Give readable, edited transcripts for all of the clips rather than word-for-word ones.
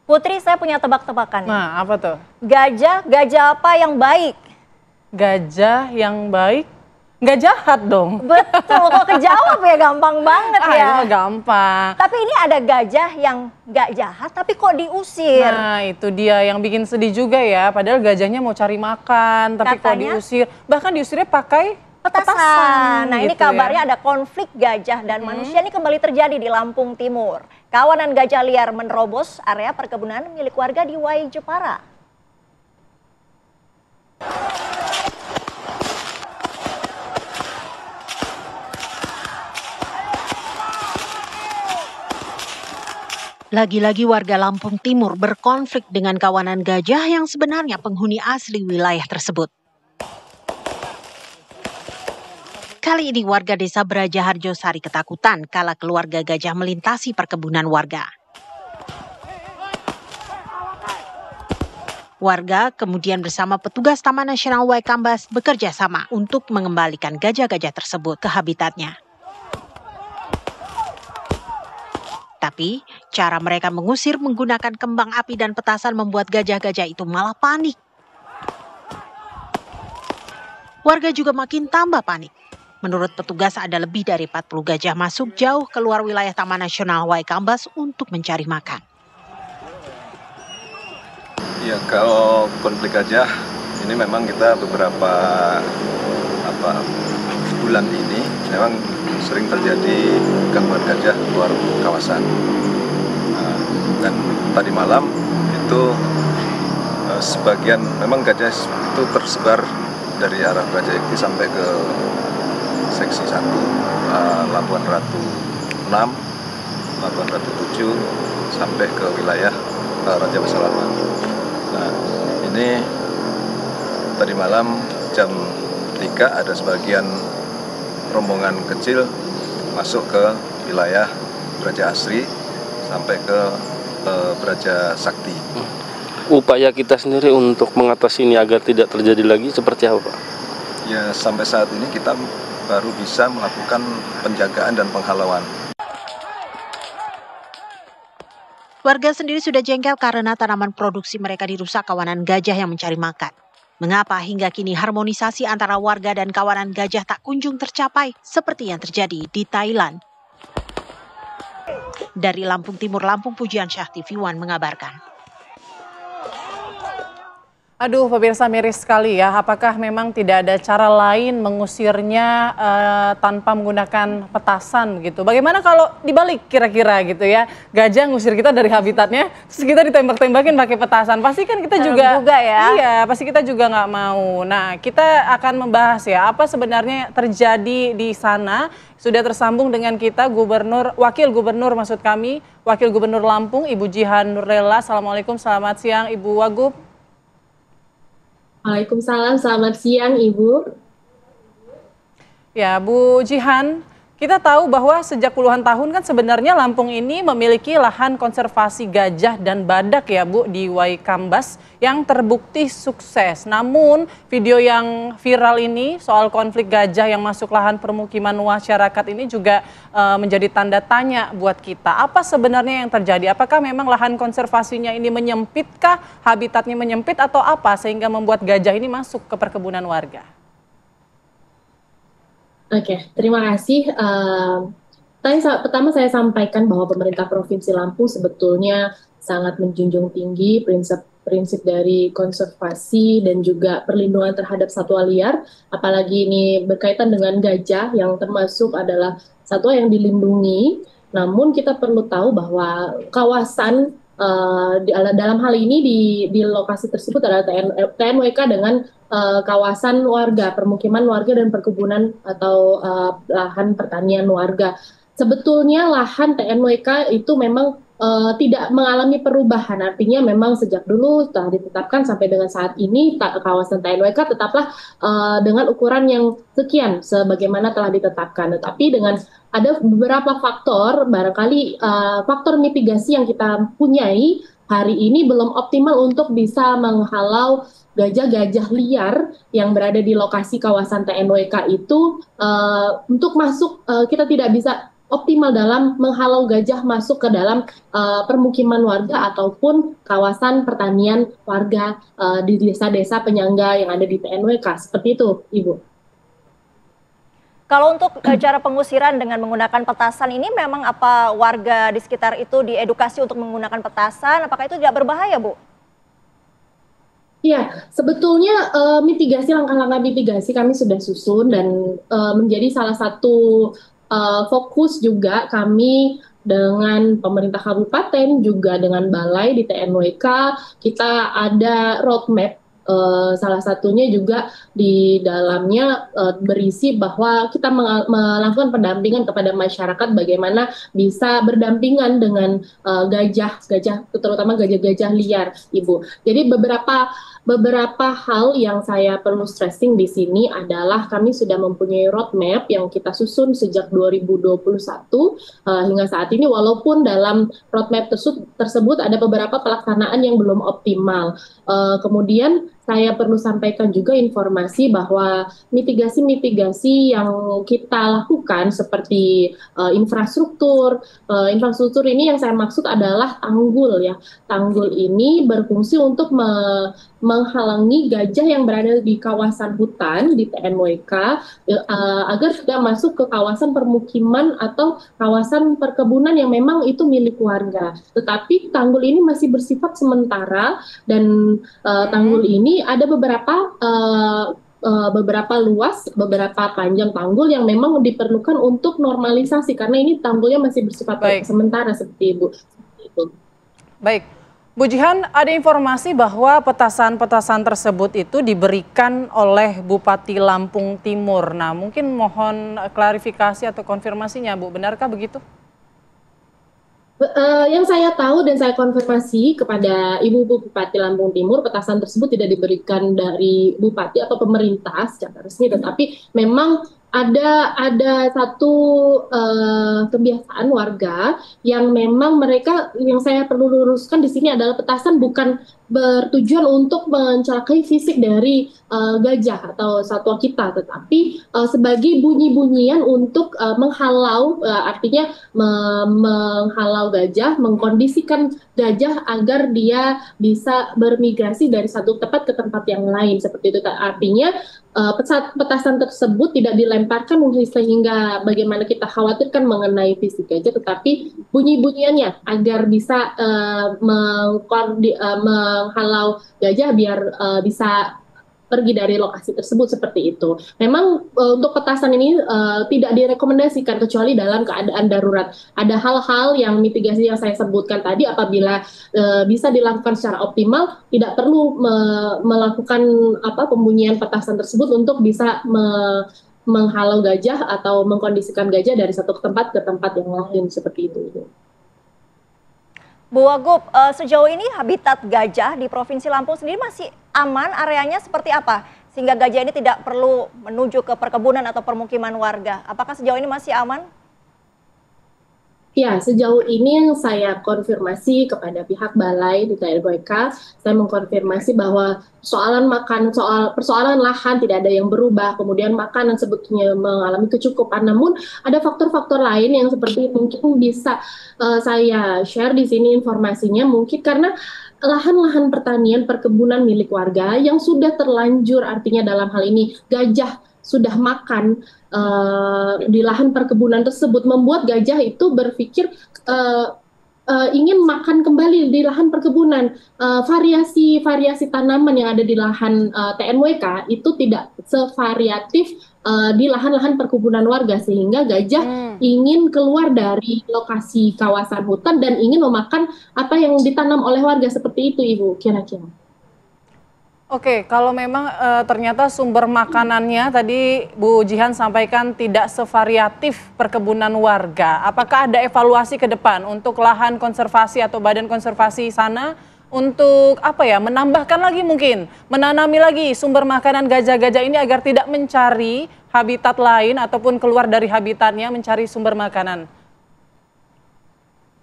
Putri, saya punya tebak-tebakan nih. Nah, apa tuh? Gajah apa yang baik? Gajah yang baik? Nggak jahat dong. Betul, kok kejawab ya, gampang banget ya. Ini mah gampang. Tapi ini ada gajah yang nggak jahat, tapi kok diusir. Nah, itu dia yang bikin sedih juga ya. Padahal gajahnya mau cari makan, tapi kok diusir. Bahkan diusirnya pakai petasan. Nah, ini gitu kabarnya ya. ada konflik gajah dan manusia ini kembali terjadi di Lampung Timur. Kawanan gajah liar menerobos area perkebunan milik warga di Wai Jepara. Lagi-lagi warga Lampung Timur berkonflik dengan kawanan gajah yang sebenarnya penghuni asli wilayah tersebut. Kali ini warga desa Braja Harjosari ketakutan kala keluarga gajah melintasi perkebunan warga. Warga kemudian bersama petugas Taman Nasional Waikambas bekerja sama untuk mengembalikan gajah-gajah tersebut ke habitatnya. Tapi, cara mereka mengusir menggunakan kembang api dan petasan membuat gajah-gajah itu malah panik. Warga juga makin tambah panik. Menurut petugas ada lebih dari 40 gajah masuk jauh keluar wilayah Taman Nasional Waikambas untuk mencari makan. Ya, kalau konflik gajah, ini memang kita beberapa bulan ini memang sering terjadi gangguan gajah keluar kawasan. Dan tadi malam itu sebagian memang gajah itu tersebar dari arah Braja Ekti sampai ke seksi 1, Labuan Ratu 6, Labuan Ratu 7 sampai ke wilayah Raja Basalaman. Nah, ini tadi malam jam 3 ada sebagian rombongan kecil masuk ke wilayah Braja Asri sampai ke Braja Sakti. Upaya kita sendiri untuk mengatasi ini agar tidak terjadi lagi seperti apa, Pak? Ya, sampai saat ini kita baru bisa melakukan penjagaan dan penghalauan. Warga sendiri sudah jengkel karena tanaman produksi mereka dirusak kawanan gajah yang mencari makan. Mengapa hingga kini harmonisasi antara warga dan kawanan gajah tak kunjung tercapai seperti yang terjadi di Thailand? Dari Lampung Timur, Lampung, Pujian Syah TV One mengabarkan. Aduh, pemirsa, miris sekali ya. Apakah memang tidak ada cara lain mengusirnya tanpa menggunakan petasan gitu? Bagaimana kalau dibalik kira-kira gitu ya? Gajah ngusir kita dari habitatnya, terus kita ditembak-tembakin pakai petasan. Pasti kan kita juga ya. Iya, pasti kita juga nggak mau. Nah, kita akan membahas ya apa sebenarnya terjadi di sana. Sudah tersambung dengan kita Wakil Gubernur Wakil Gubernur Lampung, Ibu Jihan Nurlela. Assalamualaikum, selamat siang Ibu Wagub. Waalaikumsalam, selamat siang Ibu. Ya, Bu Jihan, kita tahu bahwa sejak puluhan tahun kan sebenarnya Lampung ini memiliki lahan konservasi gajah dan badak ya Bu di Waikambas yang terbukti sukses. Namun video yang viral ini soal konflik gajah yang masuk lahan permukiman masyarakat ini juga menjadi tanda tanya buat kita. Apa sebenarnya yang terjadi? Apakah memang lahan konservasinya ini menyempitkah, habitatnya menyempit atau apa sehingga membuat gajah ini masuk ke perkebunan warga? Oke, terima kasih. Pertama saya sampaikan bahwa pemerintah Provinsi Lampung sebetulnya sangat menjunjung tinggi prinsip dari konservasi dan juga perlindungan terhadap satwa liar, apalagi ini berkaitan dengan gajah yang termasuk adalah satwa yang dilindungi. Namun kita perlu tahu bahwa kawasan dalam hal ini di lokasi tersebut adalah TNWK dengan kawasan warga, permukiman warga dan perkebunan atau lahan pertanian warga. Sebetulnya lahan TNWK itu memang tidak mengalami perubahan, artinya memang sejak dulu telah ditetapkan sampai dengan saat ini kawasan TNWK tetaplah dengan ukuran yang sekian sebagaimana telah ditetapkan. Tetapi dengan ada beberapa faktor, barangkali faktor mitigasi yang kita punyai hari ini belum optimal untuk bisa menghalau gajah-gajah liar yang berada di lokasi kawasan TNWK itu untuk masuk, kita tidak bisa optimal dalam menghalau gajah masuk ke dalam permukiman warga ataupun kawasan pertanian warga di desa-desa penyangga yang ada di TNWK. Seperti itu, Ibu. Kalau untuk cara pengusiran dengan menggunakan petasan ini memang apa warga di sekitar itu diedukasi untuk menggunakan petasan? Apakah itu tidak berbahaya, Bu? Iya, sebetulnya langkah-langkah mitigasi kami sudah susun dan menjadi salah satu fokus juga kami dengan pemerintah kabupaten juga dengan balai di TNWK. Kita ada roadmap. Salah satunya juga di dalamnya berisi bahwa kita melakukan pendampingan kepada masyarakat bagaimana bisa berdampingan dengan gajah, terutama gajah-gajah liar, Ibu. Jadi beberapa hal yang saya perlu stressing di sini adalah kami sudah mempunyai roadmap yang kita susun sejak 2021 hingga saat ini, walaupun dalam roadmap tersebut ada beberapa pelaksanaan yang belum optimal. Kemudian saya perlu sampaikan juga informasi bahwa mitigasi-mitigasi yang kita lakukan seperti infrastruktur ini yang saya maksud adalah tanggul ya. Tanggul ini berfungsi untuk menghalangi gajah yang berada di kawasan hutan di TNWK agar tidak masuk ke kawasan permukiman atau kawasan perkebunan yang memang itu milik warga. Tetapi tanggul ini masih bersifat sementara dan tanggul ini ada beberapa luas, beberapa panjang tanggul yang memang diperlukan untuk normalisasi karena ini tanggulnya masih bersifat sementara seperti Ibu. Baik, Bu Jihan, ada informasi bahwa petasan-petasan tersebut itu diberikan oleh Bupati Lampung Timur. Nah, mungkin mohon klarifikasi atau konfirmasinya, Bu, benarkah begitu? Yang saya tahu dan saya konfirmasi kepada Ibu Bupati Lampung Timur, petasan tersebut tidak diberikan dari Bupati atau pemerintah secara resmi, tetapi memang ada satu kebiasaan warga yang memang mereka, yang saya perlu luruskan di sini adalah petasan bukan bertujuan untuk mencelakai fisik dari gajah atau satwa kita, tetapi sebagai bunyi-bunyian untuk menghalau, artinya menghalau gajah, mengkondisikan gajah agar dia bisa bermigrasi dari satu tempat ke tempat yang lain, seperti itu. Artinya petasan tersebut tidak dilemparkan sehingga bagaimana kita khawatirkan mengenai fisik gajah, tetapi bunyi-bunyiannya agar bisa menghalau gajah biar bisa pergi dari lokasi tersebut, seperti itu. Memang untuk petasan ini tidak direkomendasikan kecuali dalam keadaan darurat. Ada hal-hal yang mitigasi yang saya sebutkan tadi apabila bisa dilakukan secara optimal, tidak perlu melakukan pembunyian petasan tersebut untuk bisa menghalau gajah atau mengkondisikan gajah dari satu tempat ke tempat yang lain, seperti itu. Bu Wagub, sejauh ini habitat gajah di Provinsi Lampung sendiri masih aman, areanya seperti apa? Sehingga gajah ini tidak perlu menuju ke perkebunan atau permukiman warga. Apakah sejauh ini masih aman? Ya, sejauh ini yang saya konfirmasi kepada pihak balai di TNWK, saya mengkonfirmasi bahwa persoalan lahan tidak ada yang berubah, kemudian makanan sebetulnya mengalami kecukupan, namun ada faktor-faktor lain yang seperti mungkin bisa saya share di sini informasinya, mungkin karena lahan-lahan pertanian perkebunan milik warga yang sudah terlanjur, artinya dalam hal ini gajah sudah makan di lahan perkebunan tersebut, membuat gajah itu berpikir ingin makan kembali di lahan perkebunan. Variasi tanaman yang ada di lahan TNWK itu tidak sevariatif di lahan-lahan perkebunan warga, sehingga gajah ingin keluar dari lokasi kawasan hutan dan ingin memakan apa yang ditanam oleh warga, seperti itu, Ibu, kira-kira. Oke, kalau memang ternyata sumber makanannya tadi Bu Jihan sampaikan tidak sevariatif perkebunan warga, apakah ada evaluasi ke depan untuk lahan konservasi atau badan konservasi sana untuk menambahkan lagi, mungkin menanami lagi sumber makanan gajah-gajah ini agar tidak mencari habitat lain ataupun keluar dari habitatnya mencari sumber makanan?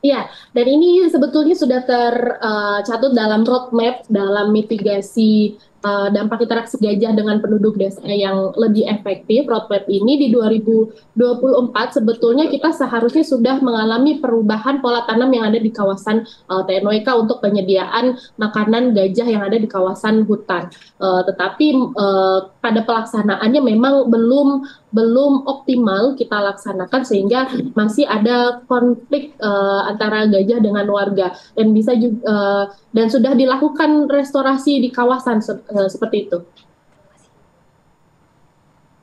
Ya, dan ini sebetulnya sudah tercatut dalam roadmap, dalam mitigasi dampak interaksi gajah dengan penduduk desa yang lebih efektif, roadmap ini di 2024 sebetulnya kita seharusnya sudah mengalami perubahan pola tanam yang ada di kawasan TNWK untuk penyediaan makanan gajah yang ada di kawasan hutan. Tetapi pada pelaksanaannya memang belum optimal kita laksanakan sehingga masih ada konflik antara gajah dengan warga dan bisa juga dan sudah dilakukan restorasi di kawasan seperti itu.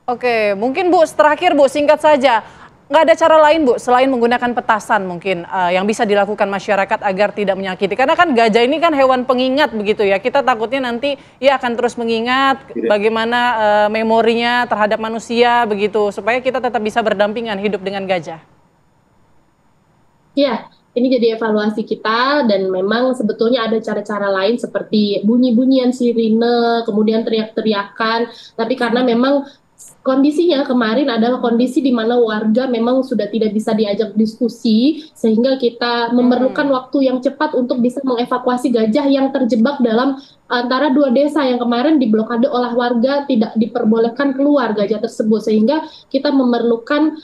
Oke, mungkin Bu, terakhir Bu, singkat saja. Nggak ada cara lain Bu, selain menggunakan petasan mungkin yang bisa dilakukan masyarakat agar tidak menyakiti. Karena kan gajah ini kan hewan pengingat begitu ya. Kita takutnya nanti ia akan terus mengingat bagaimana memorinya terhadap manusia begitu. Supaya kita tetap bisa berdampingan hidup dengan gajah. Ya, ini jadi evaluasi kita dan memang sebetulnya ada cara-cara lain seperti bunyi-bunyian sirine, kemudian teriak-teriakan. Tapi karena memang kondisinya kemarin adalah kondisi di mana warga memang sudah tidak bisa diajak diskusi sehingga kita memerlukan waktu yang cepat untuk bisa mengevakuasi gajah yang terjebak dalam antara dua desa yang kemarin diblokade oleh warga, tidak diperbolehkan keluar gajah tersebut sehingga kita memerlukan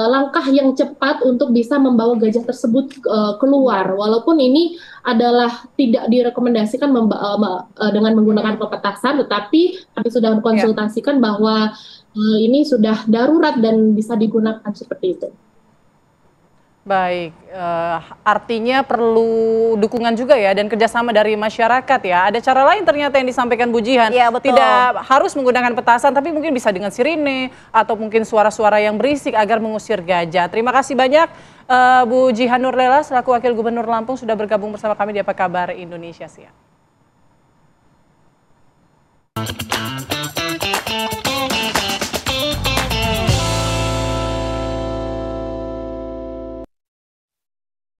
langkah yang cepat untuk bisa membawa gajah tersebut keluar walaupun ini adalah tidak direkomendasikan dengan menggunakan pepetasan, tetapi kami sudah konsultasikan bahwa ini sudah darurat dan bisa digunakan seperti itu. Baik, artinya perlu dukungan juga ya dan kerjasama dari masyarakat ya. Ada cara lain ternyata yang disampaikan Bu Jihan. Iya, betul. Tidak harus menggunakan petasan, tapi mungkin bisa dengan sirine atau mungkin suara-suara yang berisik agar mengusir gajah. Terima kasih banyak Bu Jihan Nurlela selaku Wakil Gubernur Lampung sudah bergabung bersama kami di Apa Kabar Indonesia Siang.